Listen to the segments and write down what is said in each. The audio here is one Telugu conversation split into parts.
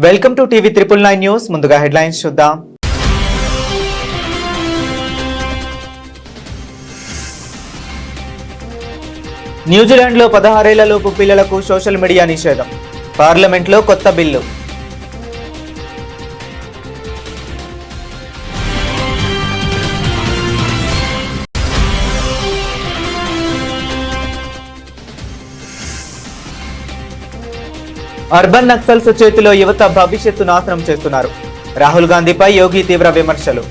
Welcome to TV 999 news. ముందుగా హెడ్లైన్స్ చూద్దాం. న్యూజిలాండ్లో 16 ఏళ్లలోపు పిల్లలకు సోషల్ మీడియా నిషేధం. పార్లమెంట్లో కొత్త బిల్లు. అర్బన్ నక్సల్స్ చేతిలో యువత భవిష్యత్తు నాశనం చేస్తున్నారు. రాహుల్ గాంధీపై యోగి తీవ్ర విమర్శలు.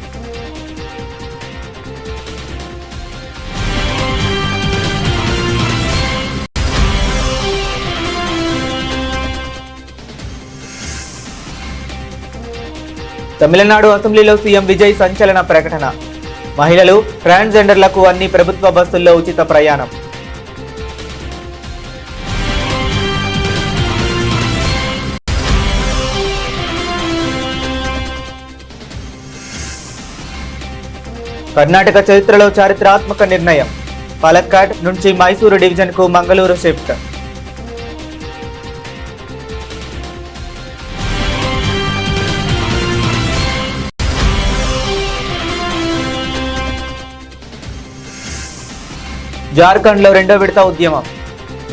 తమిళనాడు అసెంబ్లీలో సీఎం విజయ్ సంచలన ప్రకటన. మహిళలు, ట్రాన్స్జెండర్లకు అన్ని ప్రభుత్వ బస్సుల్లో ఉచిత ప్రయాణం. కర్ణాటక చరిత్రలో చారిత్రాత్మక నిర్ణయం. పాలక్కాడ్ నుంచి మైసూరు డివిజన్కు మంగళూరు షిఫ్ట్. జార్ఖండ్లో రెండో విడత ఉద్యమం.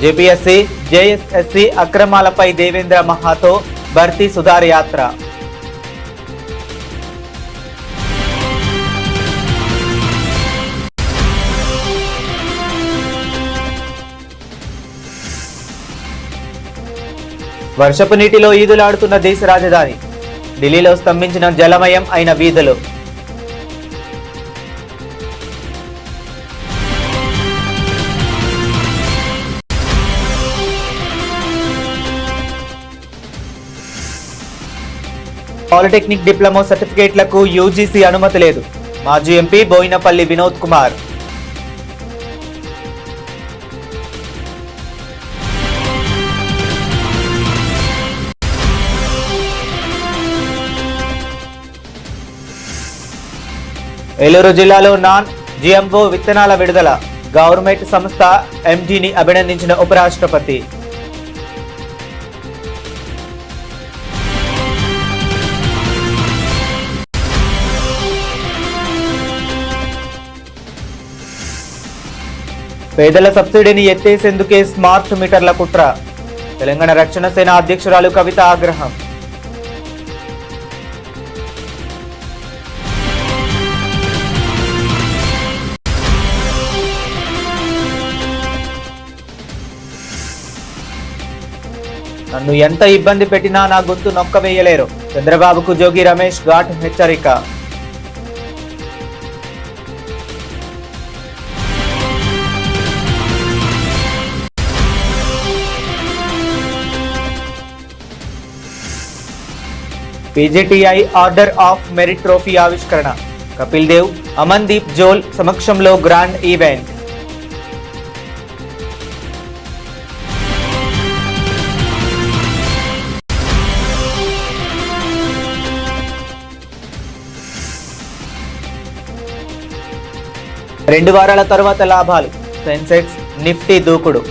జేపీఎస్సీ, జేఎస్ఎస్సీ అక్రమాలపై దేవేంద్ర మహాతో భర్తీ సుధార్ యాత్ర. వర్షపు నీటిలో ఈదులాడుతున్న దేశ రాజధాని. ఢిల్లీలో స్తంభించిన జలమయం అయిన వీధులు. పాలిటెక్నిక్ డిప్లొమా సర్టిఫికేట్లకు యూజీసీ అనుమతి లేదు. మాజీ ఎంపీ బోయినపల్లి వినోద్ కుమార్. ఏలూరు జిల్లాలో నాన్ జిఎంఓ విత్తనాల విడుదల. గవర్నమెంట్ సంస్థ ఎండీని అభినందించిన ఉపరాష్ట్రపతి. పేదల సబ్సిడీని ఎత్తేసేందుకే స్మార్ట్ మీటర్ల కుట్ర. తెలంగాణ రక్షణ సేన అధ్యక్షురాలు కవిత ఆగ్రహం. నన్ను ఎంత ఇబ్బంది పెట్టినా నా గొంతు నొక్కవేయలేరు. చంద్రబాబుకు జోగి రమేష్ ఘాట్ హెచ్చరిక. పీజీటీఐ ఆర్డర్ ఆఫ్ మెరిట్ ట్రోఫీ ఆవిష్కరణ. కపిల్ దేవ్, అమన్దీప్ జోల్ సమక్షంలో గ్రాండ్ ఈవెంట్. రెండు వారాల తర్వాత లాభాలు. సెన్సెక్స్, నిఫ్టీ దూకుడు.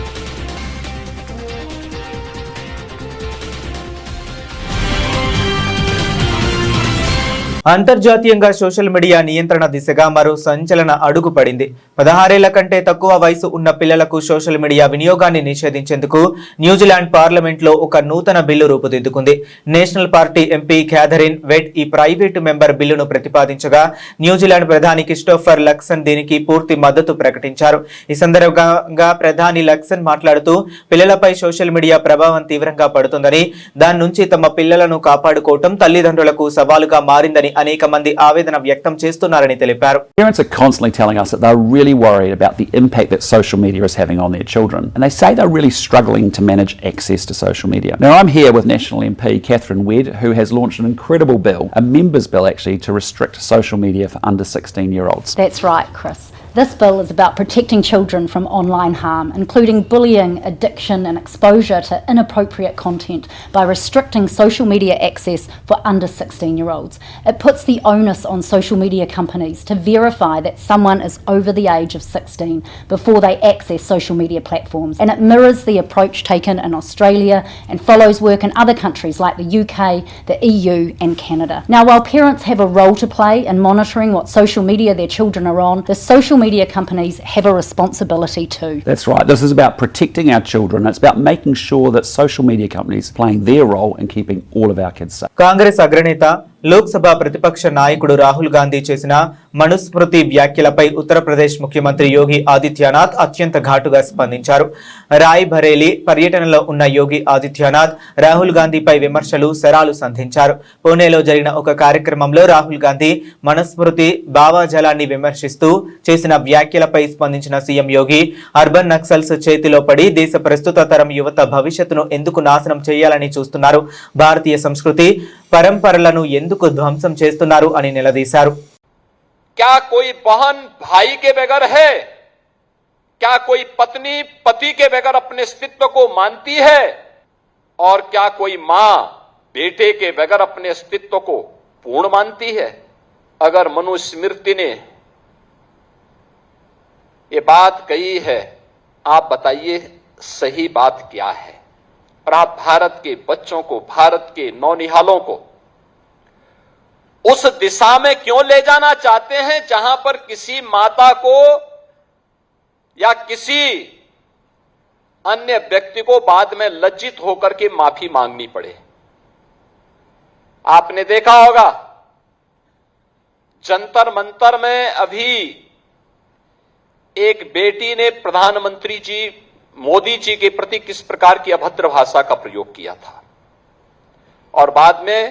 అంతర్జాతీయంగా సోషల్ మీడియా నియంత్రణ దిశగా మరో సంచలన అడుగు పడింది. 16 ఏళ్ల కంటే తక్కువ వయసు ఉన్న పిల్లలకు సోషల్ మీడియా వినియోగాన్ని నిషేధించేందుకు న్యూజిలాండ్ పార్లమెంట్లో ఒక నూతన బిల్లు రూపుదిద్దుకుంది. National party MP Catherine Wedd ఈ ప్రైవేటు మెంబర్ బిల్లును ప్రతిపాదించగా న్యూజిలాండ్ ప్రధాని క్రిస్టోఫర్ లక్సన్ దీనికి పూర్తి మద్దతు ప్రకటించారు. ఈ సందర్భంగా ప్రధాని లక్సన్ మాట్లాడుతూ పిల్లలపై సోషల్ మీడియా ప్రభావం తీవ్రంగా పడుతుందని, దాని నుంచి తమ పిల్లలను కాపాడుకోవటం తల్లిదండ్రులకు సవాలుగా మారిందని అనేక మంది ఆవేదన వ్యక్తం చేస్తున్నారని తెలిపారు. Parents are constantly telling us that they're really worried about the impact that social media is having on their children, and they say they're really struggling to manage access to social media. Now I'm here with National MP Catherine Wedd, who has launched an incredible bill, a members bill actually, to restrict social media for under 16-year-olds. That's right, Chris. This bill is about protecting children from online harm, including bullying, addiction and exposure to inappropriate content by restricting social media access for under 16-year-olds. It puts the onus on social media companies to verify that someone is over the age of 16 before they access social media platforms, and it mirrors the approach taken in Australia and follows work in other countries like the UK, the EU and Canada. Now, while parents have a role to play in monitoring what social media their children are on, the social media companies have a responsibility too. That's right. This is about protecting our children. It's about making sure that social media companies are playing their role in keeping all of our kids safe. Congress అగ్రనేత లోక్సభ ప్రతిపక్ష నాయకుడు రాహుల్ గాంధీ చేసిన మనుస్మృతి వ్యాఖ్యలపై ఉత్తరప్రదేశ్ ముఖ్యమంత్రి యోగి ఆదిత్యనాథ్ అత్యంత ఘాటుగా స్పందించారు. రాయ్ బరేలీ పర్యటనలో ఉన్న యోగి ఆదిత్యనాథ్ రాహుల్ గాంధీపై విమర్శలు శరాలు సంధించారు. పూణేలో జరిగిన ఒక కార్యక్రమంలో రాహుల్ గాంధీ మనుస్మృతి భావజాలాన్ని విమర్శిస్తూ చేసిన వ్యాఖ్యలపై స్పందించిన సీఎం యోగి అర్బన్ నక్సల్స్ చేతిలో పడి దేశ ప్రస్తుత తరం యువత భవిష్యత్తును ఎందుకు నాశనం చేయాలని చూస్తున్నారు, భారతీయ సంస్కృతి పరంపరలను ఎందుకు ధ్వంసం చేస్తున్నారు అని నిలదీశారు. क्या कोई बहन भाई के बगैर है? क्या कोई पत्नी पति के बगैर अपने अस्तित्व को मानती है? और क्या कोई मां बेटे के बगैर अपने अस्तित्व को पूर्ण मानती है? अगर मनुस्मृति ने ये बात कही है, आप बताइए सही बात क्या है? और आप भारत के बच्चों को, भारत के नौनिहालों को उस दिशा में क्यों ले जाना चाहते हैं जहां पर किसी माता को या किसी अन्य व्यक्ति को बाद में लज्जित होकर के माफी मांगनी पड़े? आपने देखा होगा जंतर मंतर में अभी एक बेटी ने प्रधानमंत्री जी मोदी जी के प्रति किस प्रकार की अभद्र भाषा का प्रयोग किया था, और बाद में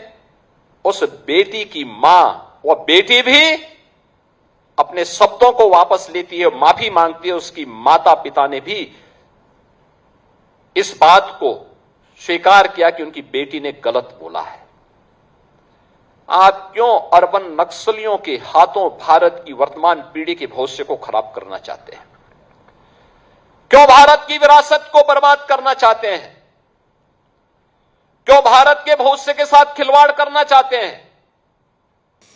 उस बेटी की मां, वह बेटी भी अपने शब्दों को वापस लेती है, माफी मांगती है. उसकी माता पिता ने भी इस बात को स्वीकार किया कि उनकी बेटी ने गलत बोला है. आप क्यों अर्बन नक्सलियों के हाथों भारत की वर्तमान पीढ़ी के भविष्य को खराब करना चाहते हैं? क्यों भारत की विरासत को बर्बाद करना चाहते हैं? क्यों भारत के भविष्य के साथ खिलवाड़ करना चाहते हैं?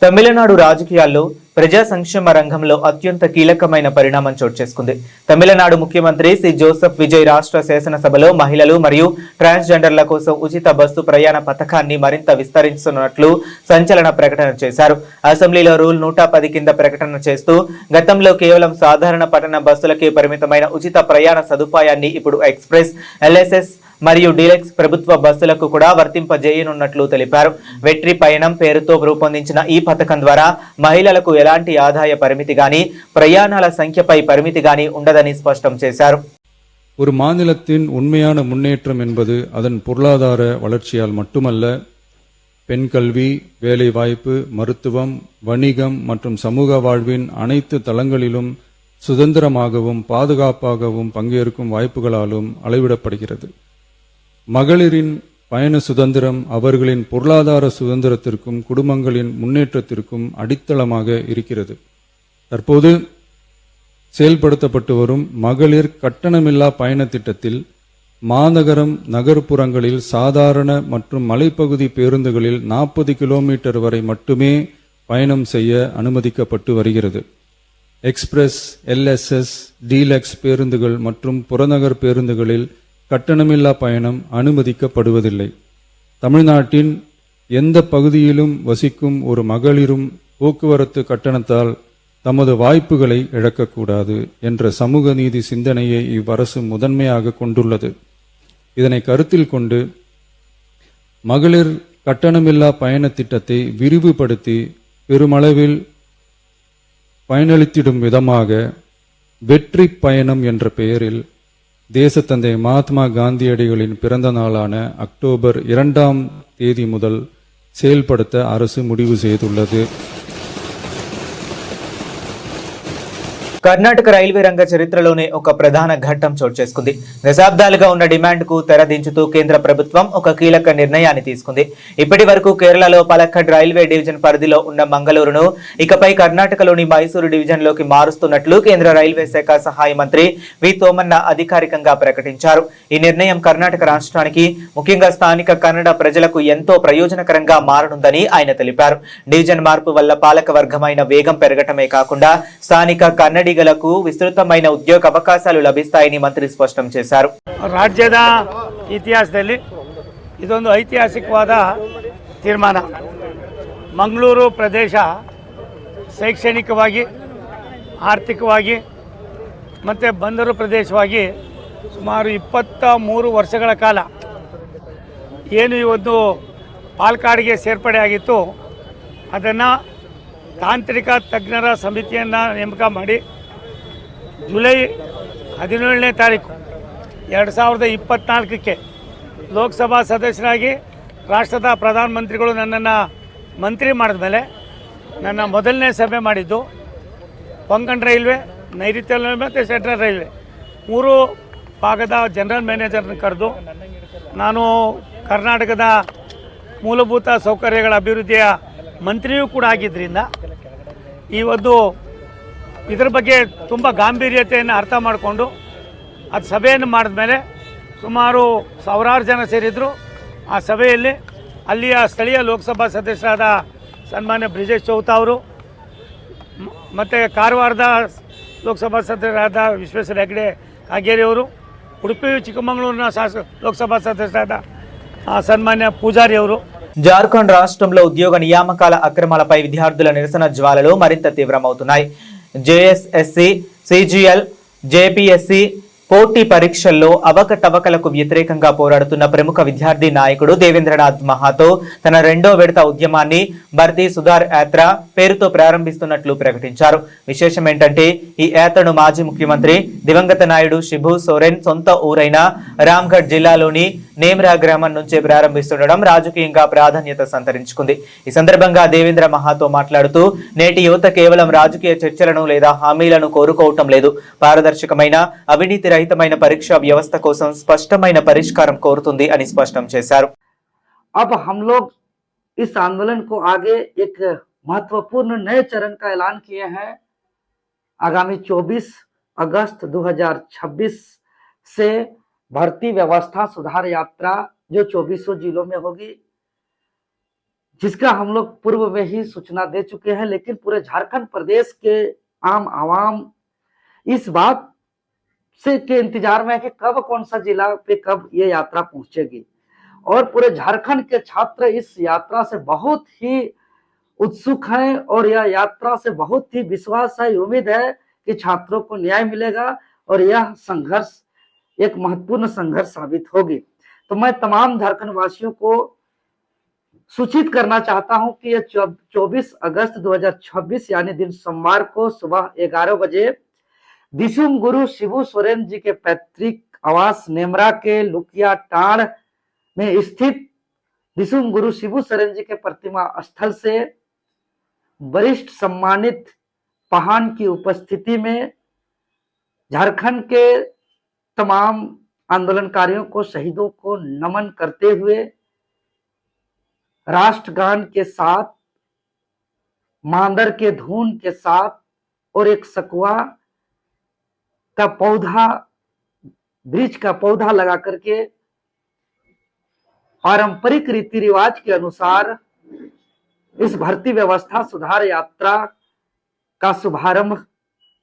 తమిళనాడు రాజకీయాల్లో ప్రజా సంక్షేమ రంగంలో అత్యంత కీలకమైన పరిణామం చోటు చేసుకుంది. తమిళనాడు ముఖ్యమంత్రి సి జోసెఫ్ విజయ్ రాష్ట్ర శాసనసభలో మహిళలు మరియు ట్రాన్స్జెండర్ల కోసం ఉచిత బస్సు ప్రయాణ పథకాన్ని మరింత విస్తరిస్తున్నట్లు సంచలన ప్రకటన చేశారు. అసెంబ్లీలో రూల్ 110 కింద ప్రకటన చేస్తూ గతంలో కేవలం సాధారణ పట్టణ బస్సులకే పరిమితమైన ఉచిత ప్రయాణ సదుపాయాన్ని ఇప్పుడు ఎక్స్ప్రెస్, ఎల్ఎస్ఎస్ మరియు డీలక్స్ ప్రభుత్వ బస్సులకు కూడా వర్తింపజేయనున్నట్లు తెలిపారు. వెట్రి పయనం పేరుతో రూపొందించిన ఈ పథకం ద్వారా మహిళలకు ఎలాంటి ఆదాయ పరిమితి గాని ప్రయాణాల సంఖ్యపై పరిమితి గాని ఉండదని స్పష్టం చేశారు. ஒரு மாநிலத்தின் உண்மையான முன்னேற்றம் என்பது அதன் பொருளாதார வளர்ச்சியால் மட்டுமல்ல, பெண் கல்வி, வேலைவாய்ப்பு, மருத்துவம், வணிகம் மற்றும் சமூக வாழ்வின் அனைத்து தளங்களிலும் சுதந்திரமாகவும் பாதுகாப்பாகவும் பங்கேற்கும் வாய்ப்புகளாலும் அளவிடப்படுகிறது. மகளிரின் பயண சுதந்திரம் அவர்களின் பொருளாதார சுதந்திரத்திற்கும் குடும்பங்களின் முன்னேற்றத்திற்கும் அடித்தளமாக இருக்கிறது. தற்போது செயல்படுத்தப்பட்டு வரும் மகளிர் கட்டணமில்லா பயண திட்டத்தில் மாநகரம், நகர்ப்புறங்களில் சாதாரண மற்றும் மலைப்பகுதி பேருந்துகளில் 40 கிலோமீட்டர் வரை மட்டுமே பயணம் செய்ய அனுமதிக்கப்பட்டு வருகிறது. எக்ஸ்பிரஸ், எல்எஸ்எஸ், டீலக்ஸ் பேருந்துகள் மற்றும் புறநகர் பேருந்துகளில் கட்டணமில்லா பயணம் அனுமதிக்கப்படுவதில்லை. தமிழ்நாட்டின் எந்த பகுதியிலும் வசிக்கும் ஒரு மகளிரும் போக்குவரத்து கட்டணத்தால் தமது வாய்ப்புகளை இழக்கக்கூடாது என்ற சமூக நீதி சிந்தனையை இவ்வரசு முதன்மையாக கொண்டுள்ளது. இதனை கருத்தில் கொண்டு மகளிர் கட்டணமில்லா பயண திட்டத்தை விரிவுபடுத்தி பெருமளவில் பயனளித்திடும் விதமாக வெற்றி பயணம் என்ற பெயரில் தேசத்தந்தை மகாத்மா காந்தியடிகளின் பிறந்த நாளான அக்டோபர் 2ஆம் தேதி முதல் செயல்படுத்த அரசு முடிவு செய்துள்ளது. కర్ణాటక రైల్వే రంగ చరిత్రలోనే ఒక ప్రధాన ఘట్టం చోటు చేసుకుంది. దశాబ్దాలుగా ఉన్న డిమాండ్కు తెరదించుతూ కేంద్ర ప్రభుత్వం ఒక కీలక నిర్ణయాన్ని తీసుకుంది. ఇప్పటి వరకు కేరళలో పలక్కడ్ రైల్వే డివిజన్ పరిధిలో ఉన్న మంగళూరును ఇకపై కర్ణాటకలోని మైసూరు డివిజన్లోకి మారుస్తున్నట్లు కేంద్ర రైల్వే శాఖ సహాయ మంత్రి వి తోమన్న అధికారికంగా ప్రకటించారు. ఈ నిర్ణయం కర్ణాటక రాష్ట్రానికి, ముఖ్యంగా స్థానిక కన్నడ ప్రజలకు ఎంతో ప్రయోజనకరంగా మారనుందని ఆయన తెలిపారు. డివిజన్ మార్పు వల్ల పాలక వర్గమైన వేగం పెరగటమే కాకుండా స్థానిక కన్నడిగలకు విస్తృతమైన ఉద్యోగ అవకాశాలు లభిస్తాయని మంత్రి స్పష్టం చేశారు. ರಾಜ್ಯದ ಇತಿಹಾಸದಲ್ಲಿ ಇದೊಂದು ಐತಿಹಾಸಿಕವಾದ ತೀರ್ಮಾನ. ಮಂಗಳೂರು ಪ್ರದೇಶ ಶೈಕ್ಷಣಿಕವಾಗಿ, ಆರ್ಥಿಕವಾಗಿ ಮತ್ತು ಬಂದರು ಪ್ರದೇಶವಾಗಿ ಸುಮಾರು 23 ವರ್ಷಗಳ ಕಾಲ ಏನು ಈ ಒಂದು ಪಾಲಕ್ಕಾಡ್ಗೆ ಸೇರ್ಪಡೆ ಆಗಿತ್ತು, ಅದನ್ನು ತಾಂತ್ರಿಕ ತಜ್ಞರ ಸಮಿತಿಯನ್ನು ನೇಮಕ ಮಾಡಿ ಜುಲೈ 17ನೇ ತಾರೀಕು 2024ಕ್ಕೆ ಲೋಕಸಭಾ ಸದಸ್ಯರಾಗಿ ರಾಷ್ಟ್ರದ ಪ್ರಧಾನಮಂತ್ರಿಗಳು ನನ್ನನ್ನು ಮಂತ್ರಿ ಮಾಡಿದ ಮೇಲೆ ನನ್ನ ಮೊದಲನೇ ಸಭೆ ಮಾಡಿದ್ದು ಕೊಂಕಣ್ ರೈಲ್ವೆ, ನೈಋತ್ಯ ರೈಲ್ವೆ ಮತ್ತು ಸೆಂಟ್ರಲ್ ರೈಲ್ವೆ 3 ಭಾಗದ ಜನರಲ್ ಮ್ಯಾನೇಜರ್ನ ಕರೆದು ನಾನು ಕರ್ನಾಟಕದ ಮೂಲಭೂತ ಸೌಕರ್ಯಗಳ ಅಭಿವೃದ್ಧಿಯ ಮಂತ್ರಿಯೂ ಕೂಡ ಆಗಿದ್ದರಿಂದ ಈ ಒಂದು ಇದರ ಬಗ್ಗೆ ತುಂಬ ಗಾಂಭೀರ್ಯತೆಯನ್ನು ಅರ್ಥ ಮಾಡಿಕೊಂಡು ಅದು ಸಭೆಯನ್ನು ಮಾಡಿದ ಮೇಲೆ ಸುಮಾರು ಸಾವಿರಾರು ಜನ ಸೇರಿದ್ರು. ಆ ಸಭೆಯಲ್ಲಿ ಅಲ್ಲಿಯ ಸ್ಥಳೀಯ ಲೋಕಸಭಾ ಸದಸ್ಯರಾದ ಸನ್ಮಾನ್ಯ ಬ್ರಿಜೇಶ್ ಚೌತ ಅವರು ಮತ್ತು ಕಾರವಾರದ ಲೋಕಸಭಾ ಸದಸ್ಯರಾದ ವಿಶ್ವೇಶ್ವರ ಹೆಗಡೆ ಕಾಗೇರಿಯವರು, ಉಡುಪಿ ಚಿಕ್ಕಮಗಳೂರಿನ ಲೋಕಸಭಾ ಸದಸ್ಯರಾದ ಸನ್ಮಾನ್ಯ ಪೂಜಾರಿ ಅವರು. జార్ఖండ్ రాష్ట్రంలో ఉద్యోగ నియామకాల అక్రమాలపై విద్యార్థుల నిరసన జ్వాలలు మరింత తీవ్రమవుతున్నాయి. జేఎస్ఎస్సి, సిజిఎల్, జేపీఎస్సి పోటీ పరీక్షల్లో అవకతవకలకు వ్యతిరేకంగా పోరాడుతున్న ప్రముఖ విద్యార్థి నాయకుడు దేవేంద్రనాథ్ మహాతో తన 2వ విడత ఉద్యమాన్ని భర్తీ సుధార్ యాత్ర పేరుతో ప్రారంభిస్తున్నట్లు ప్రకటించారు. విశేషం ఏంటంటే ఈ యాత్రను మాజీ ముఖ్యమంత్రి దివంగత నాయుడు శిబు సోరెన్ సొంత ఊరైన రామ్గఢ్ జిల్లాలోని నేమ్రా గ్రామం నుంచే ప్రారంభిస్తుండడం రాజకీయంగా ప్రాధాన్యత సంతరించుకుంది. ఈ సందర్భంగా దేవేంద్ర మహాతో మాట్లాడుతూ నేటి యువత కేవలం రాజకీయ చర్చలను లేదా హామీలను కోరుకోవటం లేదు, పారదర్శకమైన అవినీతి రహితమైన పరీక్షా వ్యవస్థ కోసం స్పష్టమైన పరిష్కారం కోరుతుంది అని స్పష్టం చేశారు. अब हम लोग इस आंदोलन को आगे एक महत्वपूर्ण नए चरण का ऐलान किए हैं. आगामी 24 अगस्त 2026 से भर्ती व्यवस्था सुधार यात्रा जो 2400 जिलों में होगी, जिसका हम लोग पूर्व में ही सूचना दे चुके हैं. लेकिन पूरे झारखंड प्रदेश के आम आवाम इस बात से के इंतजार में है कि कब कौन सा जिला पे कब ये यात्रा पहुंचेगी. और पूरे झारखंड के छात्र इस यात्रा से बहुत ही उत्सुक हैं और यह यात्रा से बहुत ही विश्वास है, उम्मीद है कि छात्रों को न्याय मिलेगा और यह संघर्ष एक महत्वपूर्ण संघर्ष साबित होगी. तो मैं तमाम झारखंड वासियों को सूचित करना चाहता हूं कि यह 24 अगस्त 2026 यानी दिन सोमवार को सुबह 11 बजे दिसुम गुरु शिबू सोरेन जी के पैतृक आवास नेमरा के लुकिया टाड़ में स्थित दिसुम गुरु शिबू सोरेन जी के प्रतिमा स्थल से वरिष्ठ सम्मानित पहान की उपस्थिति में झारखंड के तमाम आंदोलनकारियों को, शहीदों को नमन करते हुए राष्ट्रगान के साथ, मांदर के धुन के साथ और एक सकुआ का पौधा, वृक्ष का पौधा लगा करके पारंपरिक रीति रिवाज के अनुसार इस भर्ती व्यवस्था सुधार यात्रा का शुभारंभ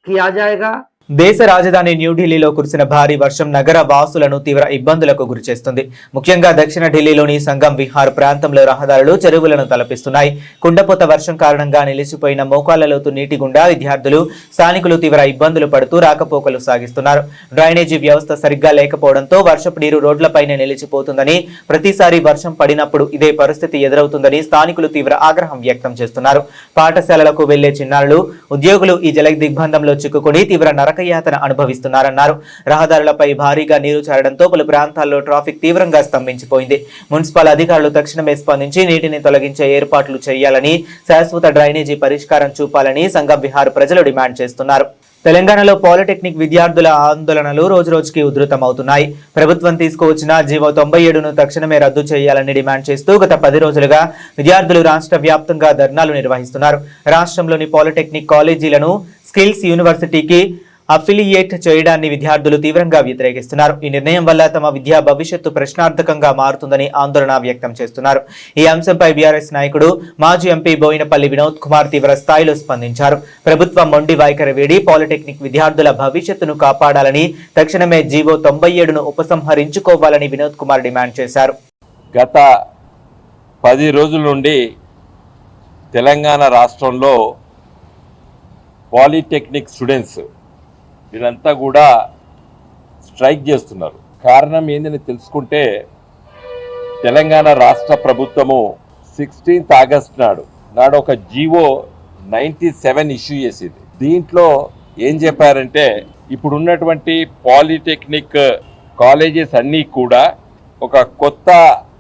किया जाएगा. దేశ రాజధాని న్యూఢిల్లీలో కురిసిన భారీ వర్షం నగర వాసులను తీవ్ర ఇబ్బందులకు గురిచేస్తుంది. ముఖ్యంగా దక్షిణ ఢిల్లీలోని సంగం విహార్ ప్రాంతంలో రహదారులు, చెరువులను తలపిస్తున్నాయి. కుండపోత వర్షం కారణంగా నిలిచిపోయిన మోకాళ్లలోతు నీటి గుండా విద్యార్థులు, స్థానికులు తీవ్ర ఇబ్బందులు పడుతూ రాకపోకలు సాగిస్తున్నారు. డ్రైనేజీ వ్యవస్థ సరిగ్గా లేకపోవడంతో వర్షపు నీరు రోడ్లపైనే నిలిచిపోతుందని, ప్రతిసారి వర్షం పడినప్పుడు ఇదే పరిస్థితి ఎదురవుతుందని స్థానికులు తీవ్ర ఆగ్రహం వ్యక్తం చేస్తున్నారు. పాఠశాలలకు వెళ్లే చిన్నారులు, ఉద్యోగులు ఈ జల దిగ్బంధంలో చిక్కుకుని తీవ్ర నరకయాతన అనుభవిస్తున్నారన్నారు. రహదారులపై భారీగా నీరు చేరడంతో పలు ప్రాంతాల్లో ట్రాఫిక్ తీవ్రంగా స్తంభించిపోయింది. మున్సిపల్ అధికారులు తక్షణమే స్పందించి నీటిని తొలగించే ఏర్పాట్లు చేయాలని, శాశ్వత డ్రైనేజీ పరిష్కారం చూపాలని సంగం విహార్ ప్రజలు డిమాండ్ చేస్తున్నారు. తెలంగాణలో పాలిటెక్నిక్ విద్యార్థుల ఆందోళనలు రోజురోజుకి ఉధృతమవుతున్నాయి. ప్రభుత్వం తీసుకువచ్చిన జీవో 97ను తక్షణమే రద్దు చేయాలని డిమాండ్ చేస్తూ గత 10 రోజులుగా విద్యార్థులు రాష్ట్ర వ్యాప్తంగా ధర్నాలు నిర్వహిస్తున్నారు. రాష్ట్రంలోని పాలిటెక్నిక్ కాలేజీలను స్కిల్స్ యూనివర్సిటీకి అఫిలియేట్ చేయడాన్ని విద్యార్థులు తీవ్రంగా వ్యతిరేకిస్తున్నారు. ఈ నిర్ణయం వల్ల తమ విద్యా భవిష్యత్తు ప్రశ్నార్థకంగా మారుతుందని ఆందోళన వ్యక్తం చేస్తున్నారు. ఈ అంశంపై బీఆర్ఎస్ నాయకుడు మాజీ ఎంపీ బోయినపల్లి వినోద్ కుమార్ తీవ్ర స్థాయిలో స్పందించారు. ప్రభుత్వం మొండి వైఖరి వీడి పాలిటెక్నిక్ విద్యార్థుల భవిష్యత్తును కాపాడాలని, తక్షణమే జీవో 97ను ఉపసంహరించుకోవాలని వినోద్ కుమార్ డిమాండ్ చేశారు. గత 10 రోజుల నుండి తెలంగాణ రాష్ట్రంలో పాలిటెక్నిక్ స్టూడెంట్స్ వీళ్ళంతా కూడా స్ట్రైక్ చేస్తున్నారు. కారణం ఏందని తెలుసుకుంటే, తెలంగాణ రాష్ట్ర ప్రభుత్వము 16th ఆగస్ట్ నాడు ఒక జీవో 97 ఇష్యూ చేసింది. దీంట్లో ఏం చెప్పారంటే, ఇప్పుడు ఉన్నటువంటి పాలిటెక్నిక్ కాలేజెస్ అన్నీ కూడా ఒక కొత్త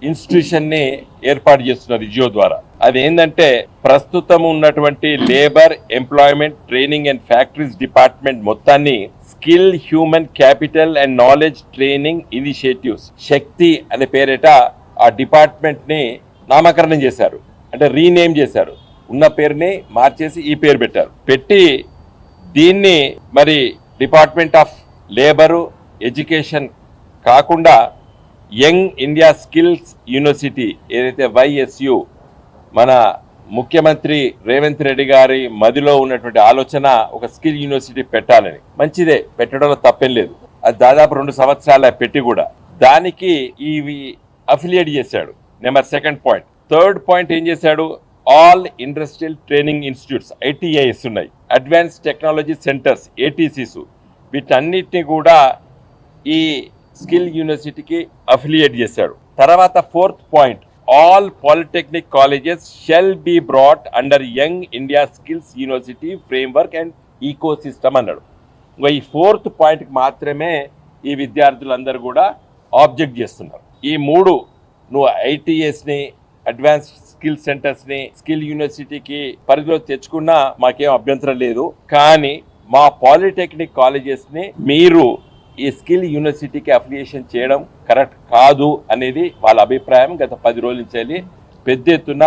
ఇన్స్టిట్యూషన్ని ఏర్పాటు చేస్తున్నారు జియో ద్వారా. అది ఏంటంటే, ప్రస్తుతం ఉన్నటువంటి labour, employment, training and factories department మొత్తాన్ని skill, human capital and knowledge training initiatives Shakti అనే పేరిట ఆ డిపార్ట్మెంట్ ని నామకరణం చేశారు. అంటే రీనేమ్ చేశారు. ఉన్న పేరుని మార్చేసి ఈ పేరు పెట్టారు. పెట్టి దీన్ని మరి డిపార్ట్మెంట్ ఆఫ్ లేబరు, ఎడ్యుకేషన్ కాకుండా యంగ్ ఇండియా స్కిల్స్ యూనివర్సిటీ ఏదైతే YSU మన ముఖ్యమంత్రి రేవంత్ రెడ్డి గారి మదిలో ఉన్నటువంటి ఆలోచన ఒక స్కిల్ యూనివర్సిటీ పెట్టాలని. మంచిదే, పెట్టడంలో తప్పేం లేదు. అది దాదాపు 2 సంవత్సరాల పెట్టి కూడా దానికి ఇవి అఫిలియేట్ చేశాడు. Number 2nd point. 3rd point ఏం చేశాడు, all industrial training institutes ITIs ఉన్నాయి, అడ్వాన్స్ టెక్నాలజీ సెంటర్స్ ATCs, వీటన్నిటిని కూడా ఈ స్కిల్ యూనివర్సిటీకి అఫిలియేట్ చేశాడు. తర్వాత 4th point, all polytechnic colleges shall be brought under Young India Skills University framework and ecosystem అన్నాడు. ఈ 4th పాయింట్కి మాత్రమే ఈ విద్యార్థులందరూ కూడా ఆబ్జెక్ట్ చేస్తున్నారు. ఈ 3 నువ్వు ITSని, అడ్వాన్స్ స్కిల్ సెంటర్స్ని స్కిల్ యూనివర్సిటీకి పరిధిలో తెచ్చుకున్నా మాకేం అభ్యంతరం లేదు. కానీ మా పాలిటెక్నిక్ కాలేజెస్ని మీరు ఈ స్కిల్ యూనివర్సిటీకి అఫిలియేషన్ చేయడం కరెక్ట్ కాదు అనేది వాళ్ళ అభిప్రాయం. గత 10 రోజుల నుంచి పెద్ద ఎత్తున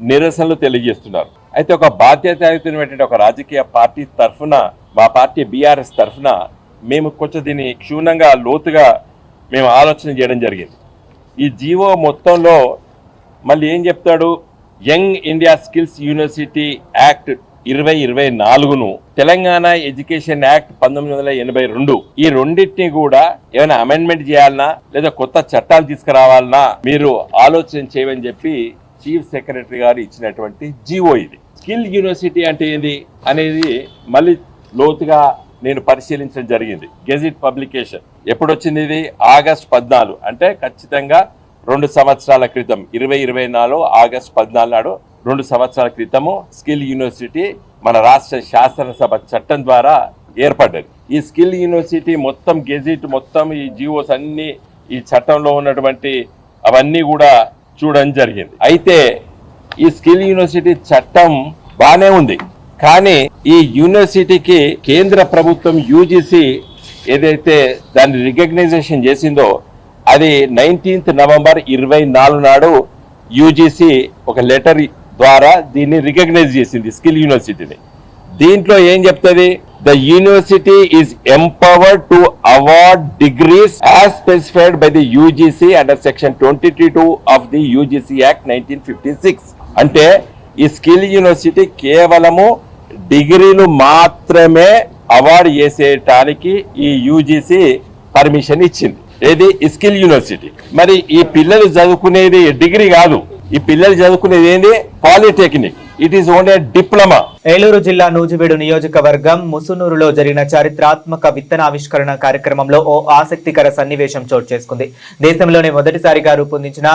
నిరసనలు తెలియజేస్తున్నారు. అయితే ఒక బాధ్యతాయుతమైనటువంటి ఒక రాజకీయ పార్టీ తరఫున, మా పార్టీ BRS తరఫున మేము కొంచెం దీన్ని క్షుణ్ణంగా లోతుగా మేము ఆలోచన చేయడం జరిగింది. ఈ జీవో మొత్తంలో మళ్ళీ ఏం చెప్తాడు, young India skills university act 2024ను, తెలంగాణ ఎడ్యుకేషన్ యాక్ట్ 1982, ఈ రెండింటిని కూడా ఏమైనా అమెండ్మెంట్ చేయాలన్నా లేదా కొత్త చట్టాలు తీసుకురావాలన్నా మీరు ఆలోచన చేయమని చెప్పి చీఫ్ సెక్రటరీ గారు ఇచ్చినటువంటి జీవో ఇది. స్కిల్ యూనివర్సిటీ అంటే ఏంది అనేది మళ్ళీ లోతుగా నేను పరిశీలించడం జరిగింది. గెజిట్ పబ్లికేషన్ ఎప్పుడు వచ్చింది? ఇది ఆగస్ట్ 14, అంటే ఖచ్చితంగా 2 సంవత్సరాల క్రితం, 2024 ఆగస్ట్ 14 నాడు 2 సంవత్సరాల క్రితము స్కిల్ యూనివర్సిటీ మన రాష్ట్ర శాసనసభ చట్టం ద్వారా ఏర్పడ్డది. ఈ స్కిల్ యూనివర్సిటీ మొత్తం గెజిట్ మొత్తం ఈ జీవోస్ అన్ని ఈ చట్టంలో ఉన్నటువంటి అవన్నీ కూడా చూడడం జరిగింది. అయితే ఈ స్కిల్ యూనివర్సిటీ చట్టం బానే ఉంది, కానీ ఈ యూనివర్సిటీకి కేంద్ర ప్రభుత్వం UGC ఏదైతే దాన్ని రికగ్నైజేషన్ చేసిందో అది 19th నవంబర్ 24 నాడు UGC ఒక లెటర్ ద్వారా దీన్ని రికగ్నైజ్ చేసింది స్కిల్ యూనివర్సిటీని. దీంట్లో ఏం చెప్తుంది, the university is empowered to award degrees as specified by the UGC under section 22 of the UGC act 1956. అంటే ఈ స్కిల్ యూనివర్సిటీ కేవలము డిగ్రీలు మాత్రమే అవార్డు చేసేటానికి ఈ UGC పర్మిషన్ ఇచ్చింది. ఏది? Skill university. మరి ఈ పిల్లలు చదువుకునేది డిగ్రీ కాదు, ఈ పిల్లలు చదువుకునేది ఏంది? Polytechnic. It is only diploma. Eluru జిల్లా నూజివీడు నియోజకవర్గం ముసునూరులో జరిగిన చారిత్రాత్మక విత్తనావిష్కరణ కార్యక్రమంలో ఓ ఆసక్తికర సన్నివేశం చోటు చేసుకుంది. దేశంలోనే మొదటిసారిగా రూపొందించిన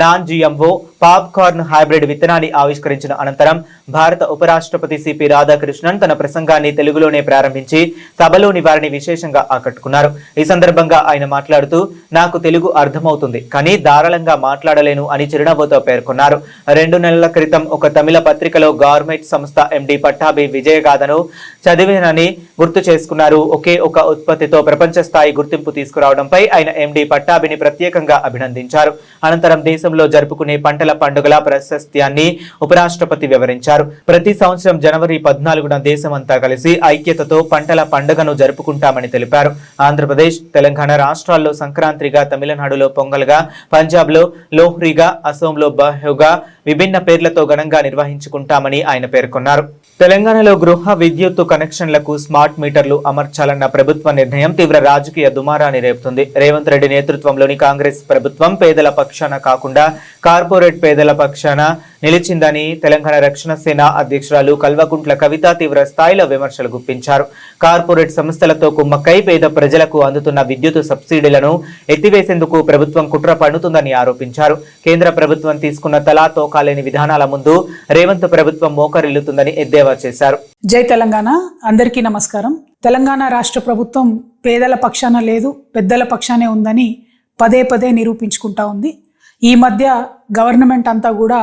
నాన్ GMO పాప్కార్న్ హైబ్రిడ్ విత్తనాన్ని ఆవిష్కరించిన అనంతరం భారత ఉపరాష్ట్రపతి సిపి రాధాకృష్ణన్ తన ప్రసంగాన్ని తెలుగులోనే ప్రారంభించి సభలోని వారిని విశేషంగా ఆకట్టుకున్నారు. ఈ సందర్భంగా ఆయన మాట్లాడుతూ, నాకు తెలుగు అర్థమవుతుంది, కానీ ధారాళంగా మాట్లాడలేను అని చిరునవ్వుతో పేర్కొన్నారు. 2 నెలల క్రితం ఒక తమిళ పత్రికలో గవర్నమెంట్ సంస్థ MD పట్టాభి విజయగాథను చదివేనని గుర్తు చేసుకున్నారు. ఒకే ఒక ఉత్పత్తితో ప్రపంచ స్థాయి గుర్తింపు తీసుకురావడంపై ఆయన ఎండి పట్టాభిని ప్రత్యేకంగా అభినందించారు. అనంతరం దేశంలో జరుపుకునే పంటల పండుగల ప్రాశస్త్యాన్ని ఉపరాష్ట్రపతి వివరించారు. ప్రతి సంవత్సరం జనవరి 14న దేశమంతా కలిసి ఐక్యతతో పంటల పండుగను జరుపుకుంటామని తెలిపారు. ఆంధ్రప్రదేశ్, తెలంగాణ రాష్ట్రాల్లో సంక్రాంతిగా, తమిళనాడులో పొంగల్గా, పంజాబ్లో లోహ్రీగా, అసోంలో బహుగా విభిన్న పేర్లతో ఘనంగా నిర్వహించుకుంటామని ఆయన పేర్కొన్నారు. తెలంగాణలో గృహ విద్యుత్తు కనెక్షన్లకు స్మార్ట్ మీటర్లు అమర్చాలన్న ప్రభుత్వ నిర్ణయం తీవ్ర రాజకీయ దుమారాన్ని రేపుతుంది. రేవంత్ రెడ్డి నేతృత్వంలోని కాంగ్రెస్ ప్రభుత్వం పేదల పక్షాన కాకుండా కార్పొరేట్ పేదల పక్షాన నిలిచిందని తెలంగాణ రక్షణ సేన అధ్యక్షురాలు కల్వకుంట్ల కవిత తీవ్ర స్థాయిలో విమర్శలు గుప్పించారు. కార్పొరేట్ సంస్థలతో కుమ్మక్కై పేద ప్రజలకు అందుతున్న విద్యుత్ సబ్సిడీలను ఎత్తివేసేందుకు ప్రభుత్వం కుట్ర పన్నుతుందని ఆరోపించారు. కేంద్ర ప్రభుత్వం తీసుకున్న తలా తోకాలేని విధానాల ముందు రేవంత్ ప్రభుత్వం మోకరిల్లుతుందని ఎద్దేవా చేశారు. జై తెలంగాణ. అందరికీ నమస్కారం. తెలంగాణ రాష్ట్ర ప్రభుత్వం పేదల పక్షాన లేదు, పెద్దల పక్షానే ఉందని పదే పదే నిరూపించుకుంటా ఉంది. ఈ మధ్య గవర్నమెంట్ అంతా కూడా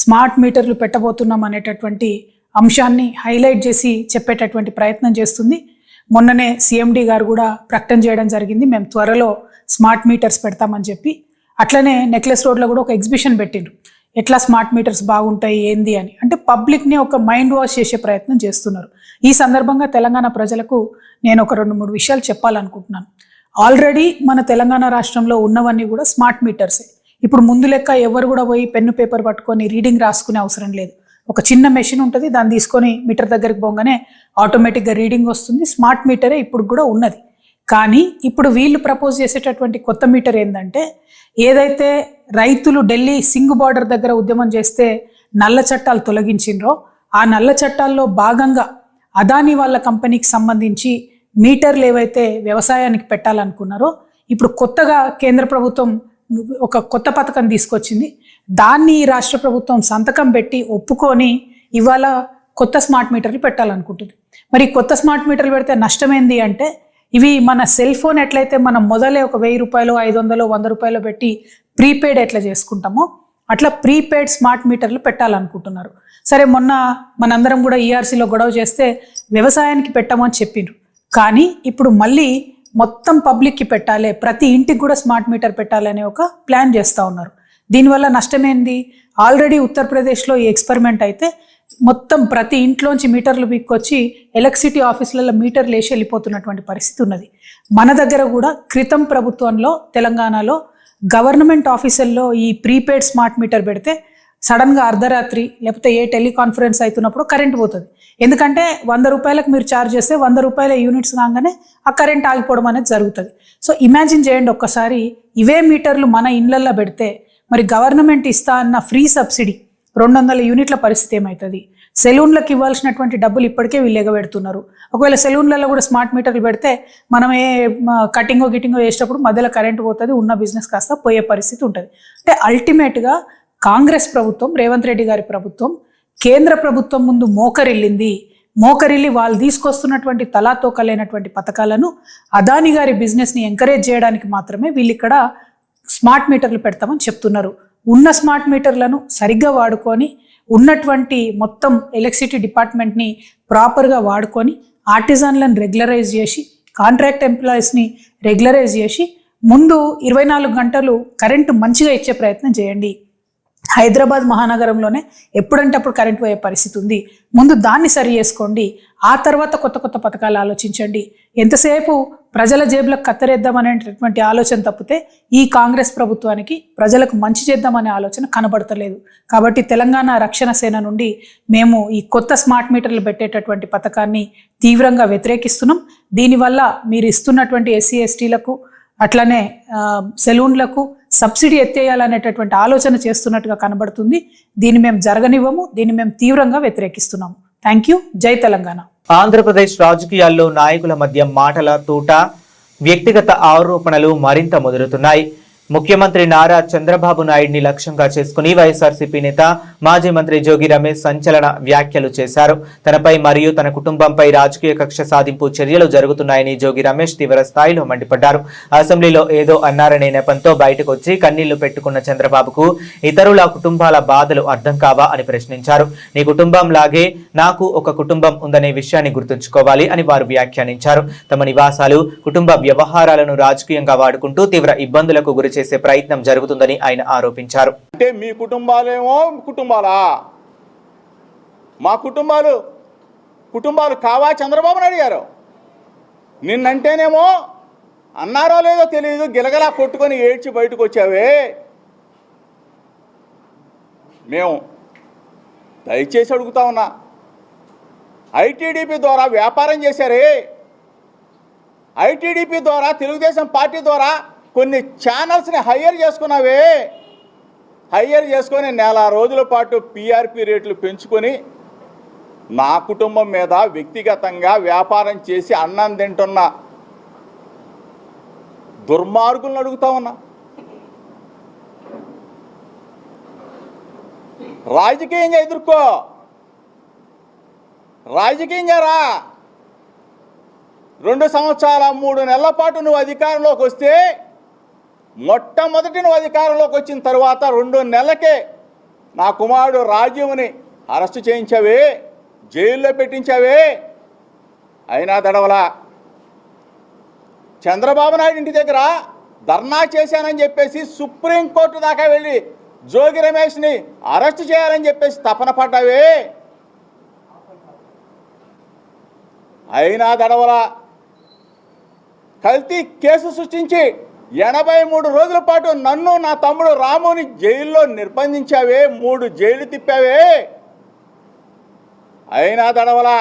స్మార్ట్ మీటర్లు పెట్టబోతున్నాం అనేటటువంటి అంశాన్ని హైలైట్ చేసి చెప్పేటటువంటి ప్రయత్నం చేస్తుంది. మొన్ననే సిఎండి గారు కూడా ప్రకటన చేయడం జరిగింది, మేము త్వరలో స్మార్ట్ మీటర్స్ పెడతామని చెప్పి. అట్లనే నెక్లెస్ రోడ్లో కూడా ఒక ఎగ్జిబిషన్ పెట్టిండ్రు, ఎట్లా స్మార్ట్ మీటర్స్ బాగుంటాయి ఏంది అని. అంటే పబ్లిక్ని ఒక మైండ్ వాష్ చేసే ప్రయత్నం చేస్తున్నారు. ఈ సందర్భంగా తెలంగాణ ప్రజలకు నేను ఒక 2-3 విషయాలు చెప్పాలనుకుంటున్నాను. ఆల్రెడీ మన తెలంగాణ రాష్ట్రంలో ఉన్నవన్నీ కూడా స్మార్ట్ మీటర్సే. ఇప్పుడు ముందు లెక్క ఎవరు కూడా పోయి పెన్ను పేపర్ పట్టుకొని రీడింగ్ రాసుకునే అవసరం లేదు. ఒక చిన్న మెషిన్ ఉంటుంది, దాన్ని తీసుకొని మీటర్ దగ్గరికి పోగానే ఆటోమేటిక్గా రీడింగ్ వస్తుంది. స్మార్ట్ మీటరే ఇప్పుడు కూడా ఉన్నది. కానీ ఇప్పుడు వీళ్ళు ప్రపోజ్ చేసేటటువంటి కొత్త మీటర్ ఏంటంటే, ఏదైతే రైతులు ఢిల్లీ సింగ్ బార్డర్ దగ్గర ఉద్యమం చేస్తే నల్ల చట్టాలు తొలగించిండ్రో, ఆ నల్ల చట్టాల్లో భాగంగా అదానీ వాళ్ళ కంపెనీకి సంబంధించి మీటర్లు ఏవైతే వ్యవసాయానికి పెట్టాలనుకున్నారో, ఇప్పుడు కొత్తగా కేంద్ర ప్రభుత్వం ఒక కొత్త పథకం తీసుకొచ్చింది. దాన్ని రాష్ట్ర ప్రభుత్వం సంతకం పెట్టి ఒప్పుకొని ఇవాళ కొత్త స్మార్ట్ మీటర్లు పెట్టాలనుకుంటుంది. మరి కొత్త స్మార్ట్ మీటర్లు పెడితే నష్టమేంది అంటే, ఇవి మన సెల్ ఫోన్ ఎట్లయితే మనం మొదలే ఒక 1000 రూపాయలు, 500, 100 రూపాయలు పెట్టి ప్రీపెయిడ్ ఎట్లా చేసుకుంటామో అట్లా ప్రీపెయిడ్ స్మార్ట్ మీటర్లు పెట్టాలనుకుంటున్నారు. సరే, మొన్న మనందరం కూడా ఈఆర్సీలో గొడవ చేస్తే వ్యవసాయానికి పెట్టమని చెప్పిండ్రు. కానీ ఇప్పుడు మళ్ళీ మొత్తం పబ్లిక్కి పెట్టాలి, ప్రతి ఇంటికి కూడా స్మార్ట్ మీటర్ పెట్టాలనే ఒక ప్లాన్ చేస్తూ ఉన్నారు. దీనివల్ల నష్టమేంది? ఆల్రెడీ ఉత్తరప్రదేశ్లో ఈ ఎక్స్పెరిమెంట్ అయితే మొత్తం ప్రతి ఇంట్లోంచి మీటర్లు బిక్కొచ్చి ఎలక్ట్రిసిటీ ఆఫీసులలో మీటర్లు వేసి వెళ్ళిపోతున్నటువంటి పరిస్థితి ఉన్నది. మన దగ్గర కూడా క్రితం ప్రభుత్వంలో తెలంగాణలో గవర్నమెంట్ ఆఫీసుల్లో ఈ ప్రీపెయిడ్ స్మార్ట్ మీటర్ పెడితే సడన్గా అర్ధరాత్రి లేకపోతే ఏ టెలికాన్ఫరెన్స్ అవుతున్నప్పుడు కరెంట్ పోతుంది. ఎందుకంటే 100 రూపాయలకు మీరు ఛార్జ్ చేస్తే 100 రూపాయల యూనిట్స్ కాగానే ఆ కరెంట్ ఆగిపోవడం అనేది జరుగుతుంది. సో ఇమాజిన్ చేయండి ఒక్కసారి, ఇవే మీటర్లు మన ఇళ్లల్లో పెడితే మరి గవర్నమెంట్ ఇస్తా అన్న ఫ్రీ సబ్సిడీ 200 యూనిట్ల పరిస్థితి ఏమవుతుంది? సెలూన్లకు ఇవ్వాల్సినటువంటి డబ్బులు ఇప్పటికే వీళ్ళు ఎగబెడుతున్నారు. ఒకవేళ సెలూన్లలో కూడా స్మార్ట్ మీటర్లు పెడితే మనం ఏ కటింగో గిటింగో వేసేటప్పుడు మధ్యలో కరెంట్ పోతుంది, ఉన్న బిజినెస్ కాస్త పోయే పరిస్థితి ఉంటుంది. అంటే అల్టిమేట్గా కాంగ్రెస్ ప్రభుత్వం, రేవంత్ రెడ్డి గారి ప్రభుత్వం కేంద్ర ప్రభుత్వం ముందు మోకరిల్లి వాళ్ళు తీసుకొస్తున్నటువంటి తలాతోకలైనటువంటి పథకాలను అదానీ గారి బిజినెస్ని ఎంకరేజ్ చేయడానికి మాత్రమే వీళ్ళు ఇక్కడ స్మార్ట్ మీటర్లు పెడతామని చెప్తున్నారు. ఉన్న స్మార్ట్ మీటర్లను సరిగ్గా వాడుకొని ఉన్నటువంటి మొత్తం ఎలక్ట్రిసిటీ డిపార్ట్మెంట్ని ప్రాపర్గా వాడుకొని ఆర్టిజన్లను రెగ్యులరైజ్ చేసి కాంట్రాక్ట్ ఎంప్లాయీస్ని రెగ్యులరైజ్ చేసి ముందు 24 గంటలు కరెంటు మంచిగా ఇచ్చే ప్రయత్నం చేయండి. హైదరాబాద్ మహానగరంలోనే ఎప్పుడంటే అప్పుడు కరెంట్ పోయే పరిస్థితి ఉంది. ముందు దాన్ని సరి చేసుకోండి, ఆ తర్వాత కొత్త కొత్త పథకాలు ఆలోచించండి. ఎంతసేపు ప్రజల జేబులకు కత్తరేద్దామనేటటువంటి ఆలోచన తప్పితే ఈ కాంగ్రెస్ ప్రభుత్వానికి ప్రజలకు మంచి చేద్దామనే ఆలోచన కనబడతలేదు. కాబట్టి తెలంగాణ రక్షణ సేన నుండి మేము ఈ కొత్త స్మార్ట్ మీటర్లు పెట్టేటటువంటి పథకాన్ని తీవ్రంగా వ్యతిరేకిస్తున్నాం. దీనివల్ల మీరు ఇస్తున్నటువంటి ఎస్సీ ఎస్టీలకు అట్లనే సెలూన్లకు సబ్సిడీ ఎత్తేయాలనేటటువంటి ఆలోచన చేస్తున్నట్టుగా కనబడుతుంది. దీన్ని మేము జరగనివ్వము, దీన్ని మేము తీవ్రంగా వ్యతిరేకిస్తున్నాము. Thank you. జై తెలంగాణ. ఆంధ్రప్రదేశ్ రాజకీయాల్లో నాయకుల మధ్య మాటల తూట, వ్యక్తిగత ఆరోపణలు మరింత ముదురుతున్నాయి. ముఖ్యమంత్రి నారా చంద్రబాబు నాయుడిని లక్ష్యంగా చేసుకుని వైఎస్ఆర్సీపీ నేత మాజీ మంత్రి జోగి రమేష్ సంచలన వ్యాఖ్యలు చేశారు. తనపై మరియు తన కుటుంబంపై రాజకీయ కక్ష సాధింపు చర్యలు జరుగుతున్నాయని జోగి రమేష్ తీవ్ర స్థాయిలో మండిపడ్డారు. అసెంబ్లీలో ఏదో అన్నారనే నెపంతో బయటకు వచ్చి కన్నీళ్లు పెట్టుకున్న చంద్రబాబుకు ఇతరుల కుటుంబాల బాధలు అర్థం కావా అని ప్రశ్నించారు. నీ కుటుంబం లాగే నాకు ఒక కుటుంబం ఉందనే విషయాన్ని గుర్తుంచుకోవాలి అని వారు వ్యాఖ్యానించారు. తమ నివాసాలు, కుటుంబ వ్యవహారాలను రాజకీయంగా వాడుకుంటూ తీవ్ర ఇబ్బందులకు గురి చేసే ప్రయత్నం జరుగుతుందని ఆయన ఆరోపించారు. అంటే మీ కుటుంబాలేమో కుటుంబాలా, మా కుటుంబాలు కావా చంద్రబాబు నాయుడు గారు? నిన్నంటేనేమో అన్నారో లేదో తెలియదు, గిలగలా కొట్టుకొని ఏడ్చి బయటకు వచ్చావే. మేము దయచేసి అడుగుతా ఉన్నా, ఐటీడీపీ ద్వారా వ్యాపారం చేశారే, ఐటీడీపీ ద్వారా తెలుగుదేశం పార్టీ ద్వారా కొన్ని ఛానల్స్ని హైయర్ చేసుకున్నావే. హైయర్ చేసుకొని నెల రోజుల పాటు పీఆర్పీ రేట్లు పెంచుకొని నా కుటుంబం మీద వ్యక్తిగతంగా వ్యాపారం చేసి అన్నం తింటున్న దుర్మార్గులను అడుగుతా ఉన్నా. రాజకీయంగా ఎదుర్కో, రాజకీయంగా రా. 2 సంవత్సరాల 3 నెలల పాటు నువ్వు అధికారంలోకి వస్తే, మొట్టమొదటి నువ్వు అధికారంలోకి వచ్చిన తర్వాత 2 నెలలకే నా కుమారుడు రాజీవ్ని అరెస్టు చేయించావే, జైల్లో పెట్టించావే. అయినా దడవలా. చంద్రబాబు నాయుడు ఇంటి దగ్గర ధర్నా చేశానని చెప్పేసి సుప్రీంకోర్టు దాకా వెళ్ళి జోగి రమేష్ని అరెస్టు చేయాలని చెప్పేసి తపన పడ్డావే. అయినా దడవలా. కల్తీ కేసు సృష్టించి 83 రోజుల పాటు నన్ను, నా తమ్ముడు రాముని జైల్లో నిర్బంధించావే, 3 జైలు తిప్పావే. అయినా దడవలా.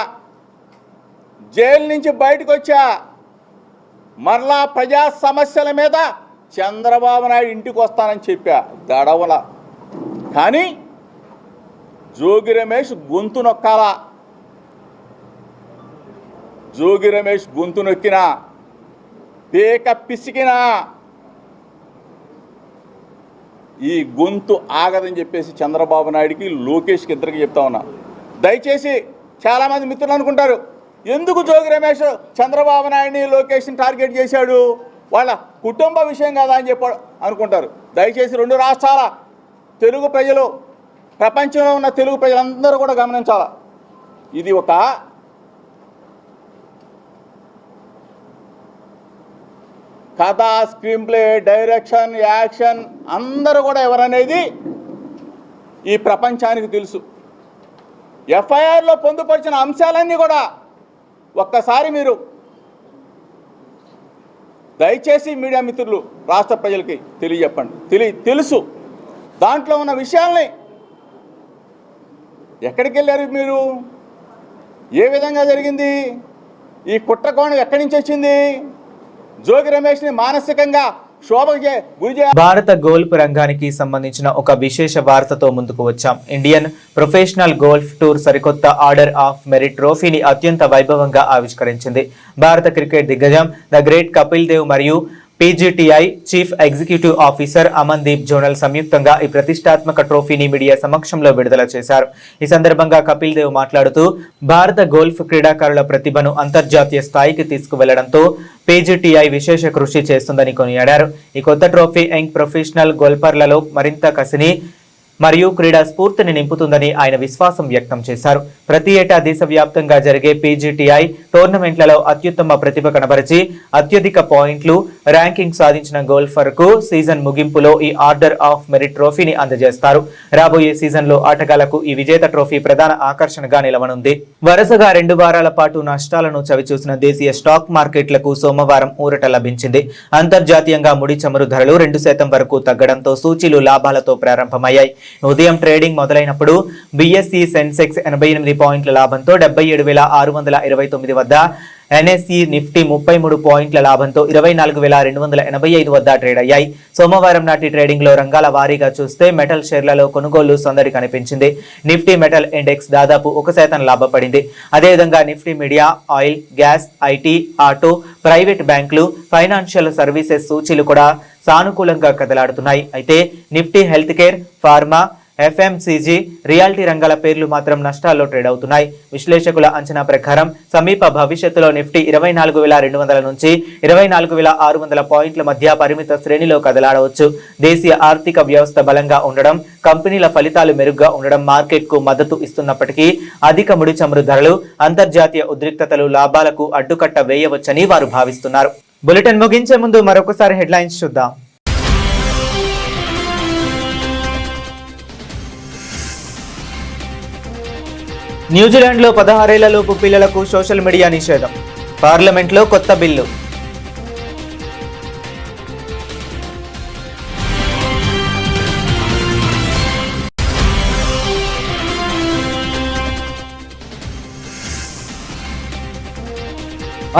జైలు నుంచి బయటకు వచ్చా, మరలా ప్రజా సమస్యల మీద చంద్రబాబు నాయుడు ఇంటికి వస్తానని చెప్పా, దడవల. కానీ జోగి రమేష్ గొంతు నొక్కాలా. జోగి రమేష్ గొంతు నొక్కినా, పేక పిసికినా ఈ గొంతు ఆగదని చెప్పేసి చంద్రబాబు నాయుడికి, లోకేష్కి ఇద్దరికి చెప్తా ఉన్నా. దయచేసి చాలామంది మిత్రులు అనుకుంటారు, ఎందుకు జోగి రమేష్ చంద్రబాబు నాయుడిని, లోకేష్ని టార్గెట్ చేశాడు, వాళ్ళ కుటుంబ విషయం కదా అని చెప్పి అనుకుంటారు. దయచేసి 2 రాష్ట్రాల తెలుగు ప్రజలు, ప్రపంచంలో ఉన్న తెలుగు ప్రజలందరూ కూడా గమనించాల. ఇది ఒక కథ, స్క్రీన్ ప్లే, డైరెక్షన్, యాక్షన్ అందరూ కూడా ఎవరనేది ఈ ప్రపంచానికి తెలుసు. ఎఫ్ఐఆర్లో పొందుపరిచిన అంశాలన్నీ కూడా ఒక్కసారి మీరు దయచేసి మీడియా మిత్రులు, రాష్ట్ర ప్రజలకి తెలియజెప్పండి. తెలుసు దాంట్లో ఉన్న విషయాల్ని. ఎక్కడికి వెళ్ళారు మీరు? ఏ విధంగా జరిగింది? ఈ కుట్రకోణం ఎక్కడి నుంచి వచ్చింది? జోగి రమేష్ని మానసికంగా భారత గోల్ఫ్ రంగానికి సంబంధించిన ఒక విశేష వార్తతో ముందుకు వచ్చాం. ఇండియన్ ప్రొఫెషనల్ గోల్ఫ్ టూర్ సరికొత్త ఆర్డర్ ఆఫ్ మెరిట్ ట్రోఫీని అత్యంత వైభవంగా ఆవిష్కరించింది. భారత క్రికెట్ దిగ్గజం ద గ్రేట్ కపిల్ దేవ్ మరియు PGTI chief executive officer Amandeep జోనల్ సంయుక్తంగా ఈ ప్రతిష్టాత్మక ట్రోఫీని మీడియా సమక్షంలో విడుదల చేశారు. ఈ సందర్భంగా కపిల్ దేవ్ మాట్లాడుతూ, భారత గోల్ఫ్ క్రీడాకారుల ప్రతిభను అంతర్జాతీయ స్థాయికి తీసుకువెళ్లడంతో పీజీటీఐ విశేష కృషి చేస్తుందని కొనియాడారు. ఈ కొత్త ట్రోఫీ యంగ్ ప్రొఫెషనల్ గోల్ఫర్లలో మరింత కసిని మరియు క్రీడా స్ఫూర్తిని నింపుతుందని ఆయన విశ్వాసం వ్యక్తం చేశారు. ప్రతి ఏటా దేశవ్యాప్తంగా జరిగే పీజీటీఐ టోర్నమెంట్లలో అత్యుత్తమ ప్రతిభ కనబరిచి అత్యధిక పాయింట్లు, ర్యాంకింగ్ సాధించిన గోల్ఫర్కు సీజన్ ముగింపులో ఈ ఆర్డర్ ఆఫ్ మెరిట్ ట్రోఫీని అందజేస్తారు. రాబోయే సీజన్లో ఆటగాళ్లకు ఈ విజేత ట్రోఫీ ప్రధాన ఆకర్షణగా నిలవనుంది. వరుసగా 2 వారాల పాటు నష్టాలను చవిచూసిన దేశీయ స్టాక్ మార్కెట్లకు సోమవారం ఊరట లభించింది. అంతర్జాతీయంగా ముడి చమురు ధరలు 2% వరకు తగ్గడంతో సూచీలు లాభాలతో ప్రారంభమయ్యాయి. ఉదయం ట్రేడింగ్ మొదలైనప్పుడు బీఎస్ఈ సెన్సెక్స్ 88 పాయింట్ల లాభంతో 77,629 వద్ద ఎన్ఎస్ఈ నిఫ్టీ 33 పాయింట్ల లాభంతో 24,285 వద్ద ట్రేడ్ అయ్యాయి. సోమవారం నాటి ట్రేడింగ్ లో రంగాల వారీగా చూస్తే మెటల్ షేర్లలో కొనుగోళ్లు సందడి కనిపించింది. నిఫ్టీ మెటల్ ఇండెక్స్ దాదాపు 1% లాభపడింది. అదేవిధంగా Nifty media, oil, gas, IT, auto, private బ్యాంకులు, ఫైనాన్షియల్ సర్వీసెస్ సూచీలు కూడా సానుకూలంగా కదలాడుతున్నాయి. అయితే Nifty health care, pharma, FMCG, reality రంగాల పేర్లు మాత్రం నష్టాల్లో ట్రేడ్ అవుతున్నాయి. విశ్లేషకుల అంచనా ప్రకారం సమీప భవిష్యత్తులో నిఫ్టీ 24,200 నుంచి 24,600 పాయింట్ల మధ్య పరిమిత శ్రేణిలో కదలాడవచ్చు. దేశీయ ఆర్థిక వ్యవస్థ బలంగా ఉండడం, కంపెనీల ఫలితాలు మెరుగ్గా ఉండడం మార్కెట్ కు మద్దతు ఇస్తున్నప్పటికీ అధిక ముడి చమురు ధరలు, అంతర్జాతీయ ఉద్రిక్తతలు లాభాలకు అడ్డుకట్ట వేయవచ్చని వారు భావిస్తున్నారు. బులెటిన్ ముగించే ముందు మరొకసారి హెడ్లైన్స్ చూద్దాం. న్యూజిలాండ్లో 16 ఏళ్లలోపు పిల్లలకు సోషల్ మీడియా నిషేధం. పార్లమెంట్లో కొత్త బిల్లు.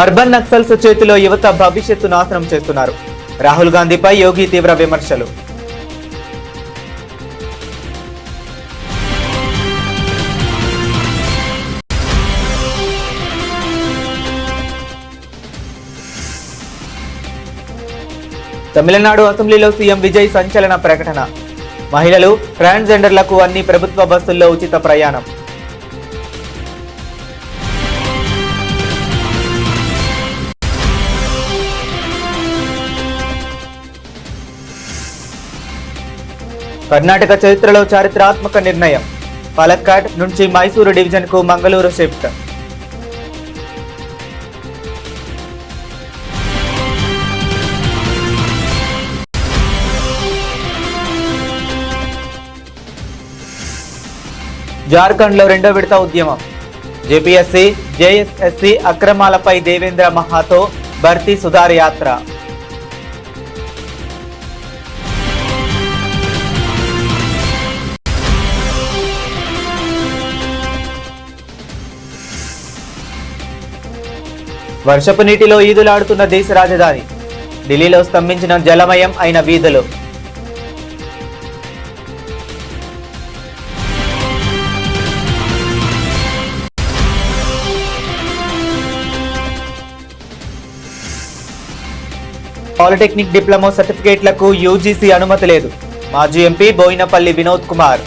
అర్బన్ నక్సల్స్ చేతిలో యువత భవిష్యత్తు నాశనం చేస్తున్నారు. రాహుల్ గాంధీపై యోగి తీవ్ర విమర్శలు. తమిళనాడు అసెంబ్లీలో సీఎం విజయ్ సంచలన ప్రకటన. మహిళలు, ట్రాన్స్జెండర్లకు అన్ని ప్రభుత్వ బస్సుల్లో ఉచిత ప్రయాణం. కర్ణాటక చరిత్రలో చారిత్రాత్మక నిర్ణయం. పాలక్కాడ్ నుంచి మైసూరు డివిజన్ కు మంగళూరు షిఫ్ట్. జార్ఖండ్ లో రెండో విడత ఉద్యమం. జేపీఎస్సీ, జేఎస్ఎస్సీ అక్రమాలపై దేవేంద్ర మహాతో భర్తీ సుధార్ యాత్ర. వర్షపు నీటిలో ఈదులాడుతున్న దేశ రాజధాని. ఢిల్లీలో స్తంభించిన జలమయం అయిన వీధులు. పాలిటెక్నిక్ డిప్లొమా సర్టిఫికేట్లకు యూజీసీ అనుమతి లేదు. మాజీ ఎంపీ బోయినపల్లి వినోద్ కుమార్.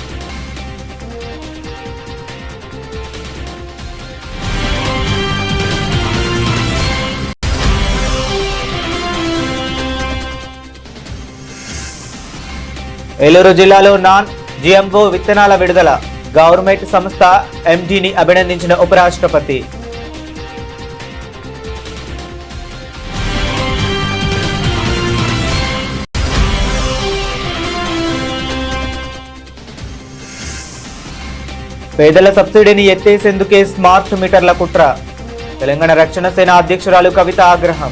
ఏలూరు జిల్లాలో నాన్ జిఎంఓ విత్తనాల విడుదల. గవర్నమెంట్ సంస్థ ఎండీని అభినందించిన ఉపరాష్ట్రపతి. పేదల సబ్సిడీని ఎత్తేసేందుకే స్మార్ట్ మీటర్ల కుట్ర. తెలంగాణ రక్షణ సేన అధ్యక్షురాలు కవిత ఆగ్రహం.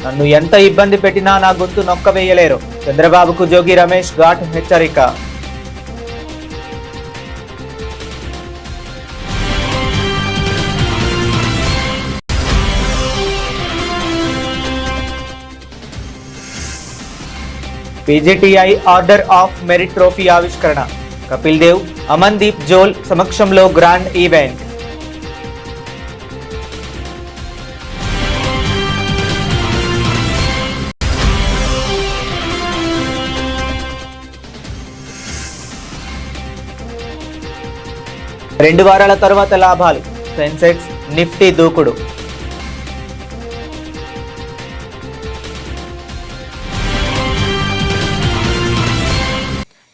నన్ను ఎంత ఇబ్బంది పెట్టినా నా గొంతు నొక్కవేయలేరు. చంద్రబాబుకు జోగి రమేష్ ఘాట్ హెచ్చరిక. పీజీటీఐ ఆర్డర్ ఆఫ్ మెరిట్ ట్రోఫీ ఆవిష్కరణ. కపిల్ దేవ్, అమన్దీప్ జోల్ సమక్షంలో గ్రాండ్ ఈవెంట్. రెండు వారాల తర్వాత లాభాలు. సెన్సెక్స్, నిఫ్టీ దూకుడు.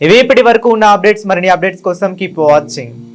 ఇవి ఇప్పటి వరకు ఉన్న అప్డేట్స్. మరిన్ని అప్డేట్స్ కోసం కీప్ వాచింగ్.